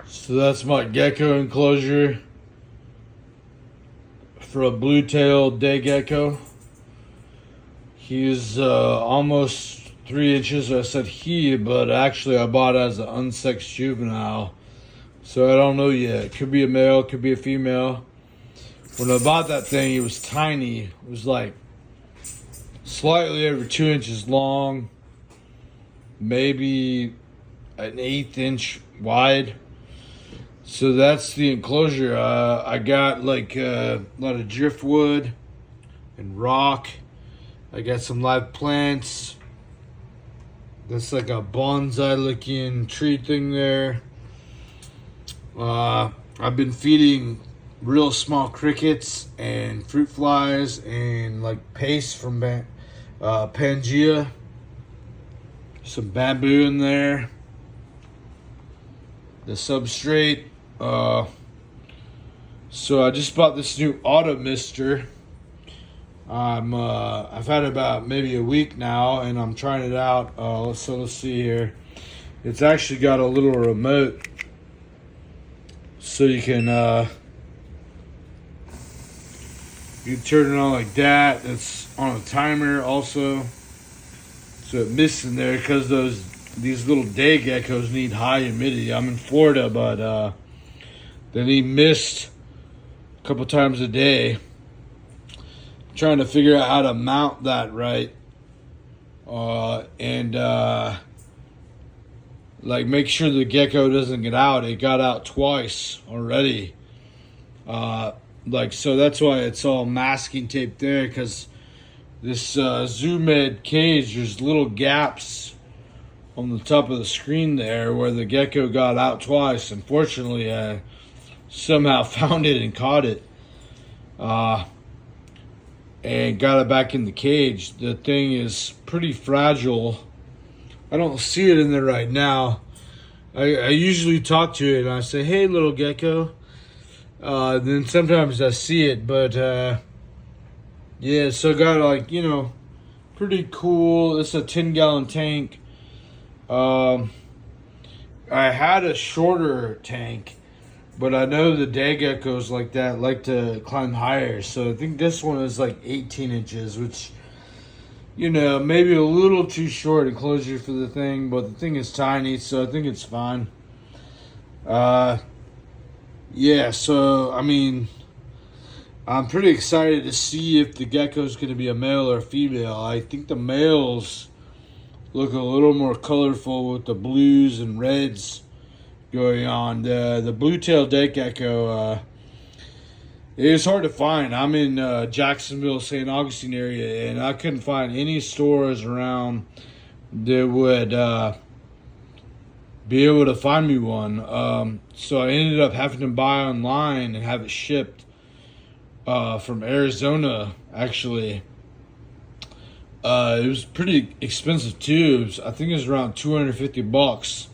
So that's my gecko enclosure for a blue-tailed day gecko. He's almost 3 inches. I said he, but actually I bought it as an unsexed juvenile. So I don't know yet. It could be a male, could be a female. When I bought that thing, it was tiny. It was like slightly over 2 inches long, maybe an 1/8 inch wide. So that's the enclosure. I got like a lot of driftwood and rock. I got some live plants. That's like a bonsai looking tree thing there. I've been feeding real small crickets and fruit flies and like paste from Pangea. Some bamboo in there. The substrate. So I just bought this new auto mister. I've had it about maybe a week now, and I'm trying it out. Let's see here. It's actually got a little remote, so you can turn it on like that. It's on a timer also, so it mists in there because these little day geckos need high humidity. I'm in Florida, but they need mist a couple times a day. I'm trying to figure out how to mount that right, and like make sure the gecko doesn't get out. It got out twice already. So that's why it's all masking tape there, because this Zoom Ed cage, there's little gaps on the top of the screen there where the gecko got out twice. Unfortunately, I somehow found it and caught it, and got it back in the cage. The thing is pretty fragile. I don't see it in there right now. I usually talk to it and I say, "Hey, little gecko." Then sometimes I see it, but yeah. So I got like pretty cool. It's a 10-gallon tank. I had a shorter tank, but I know the day geckos like that like to climb higher. So I think this one is like 18 inches, which, maybe a little too short enclosure for the thing, but the thing is tiny, so I think it's fine. Yeah, so, I mean, I'm pretty excited to see if the gecko's going to be a male or a female. I think the males look a little more colorful with the blues and reds going on. The blue-tailed day gecko, it is hard to find. I'm in Jacksonville, St. Augustine area, and I couldn't find any stores around that would be able to find me one. So I ended up having to buy online and have it shipped from Arizona, actually. It was pretty expensive too. I think it was around $250.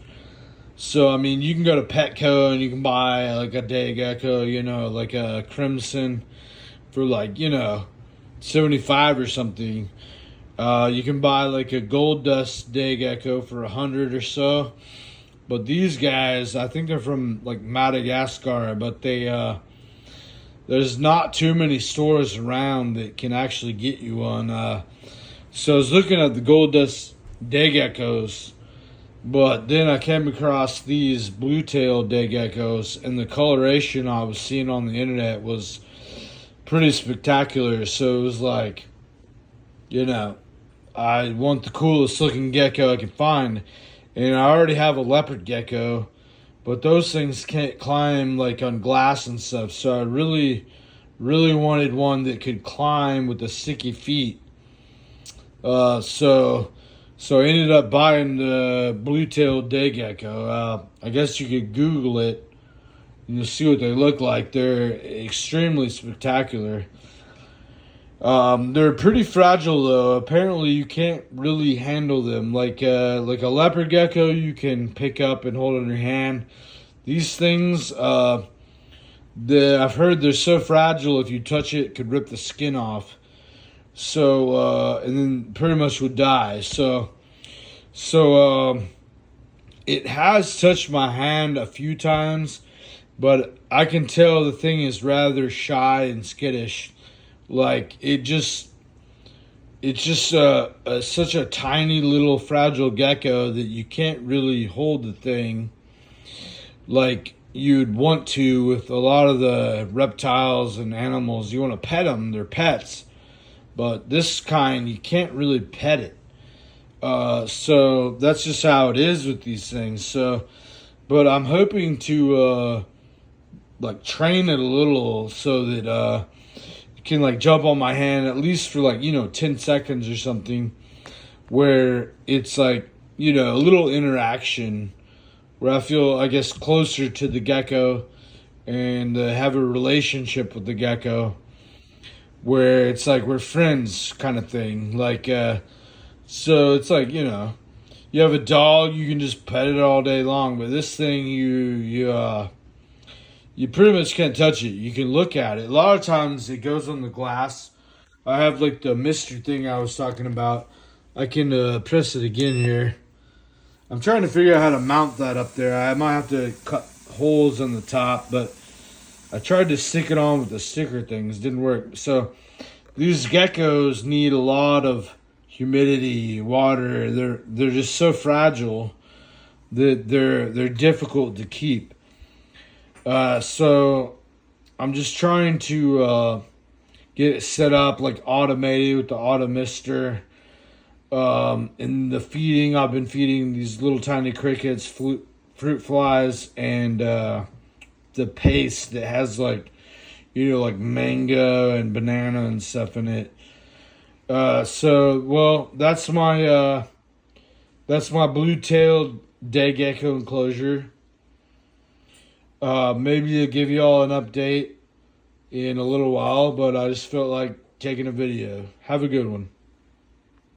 So, I mean, you can go to Petco and you can buy like a day gecko, like a crimson for like, $75 or something. You can buy like a gold dust day gecko for $100 or so. But these guys, I think they're from like Madagascar, but there's not too many stores around that can actually get you one. So I was looking at the gold dust day geckos, but then I came across these blue-tailed day geckos, and the coloration I was seeing on the internet was pretty spectacular. So it was like, I want the coolest looking gecko I can find. And I already have a leopard gecko, but those things can't climb like on glass and stuff. So I really, really wanted one that could climb with the sticky feet. So I ended up buying the blue-tailed day gecko. I guess you could Google it and you'll see what they look like. They're extremely spectacular. They're pretty fragile though. Apparently you can't really handle them. Like a leopard gecko you can pick up and hold in your hand. These things, I've heard they're so fragile if you touch it could rip the skin off. So, and then pretty much would die. So it has touched my hand a few times, but I can tell the thing is rather shy and skittish. Like it's just such a tiny little fragile gecko that you can't really hold the thing like you'd want to with a lot of the reptiles and animals. You want to pet them; they're pets. But this kind, you can't really pet it. So that's just how it is with these things. So, but I'm hoping to like train it a little so that it can like jump on my hand at least for like 10 seconds or something, where it's like a little interaction where I feel I guess closer to the gecko and have a relationship with the gecko where it's like we're friends kind of thing. Like so it's like you have a dog, you can just pet it all day long, but this thing you pretty much can't touch it. You can look at it. A lot of times it goes on the glass. I have like the mister thing I was talking about. I can press it again here. I'm trying to figure out how to mount that up there. I might have to cut holes on the top, but I tried to stick it on with the sticker things. Didn't work. So these geckos need a lot of humidity, water. They're just so fragile that they're difficult to keep. So I'm just trying to get it set up like automated with the auto mister. In the feeding, I've been feeding these little tiny crickets, fruit flies, and the paste that has like like mango and banana and stuff in it. So well, that's my blue-tailed day gecko enclosure. Maybe I'll give you all an update in a little while, but I just felt like taking a video. Have a good one.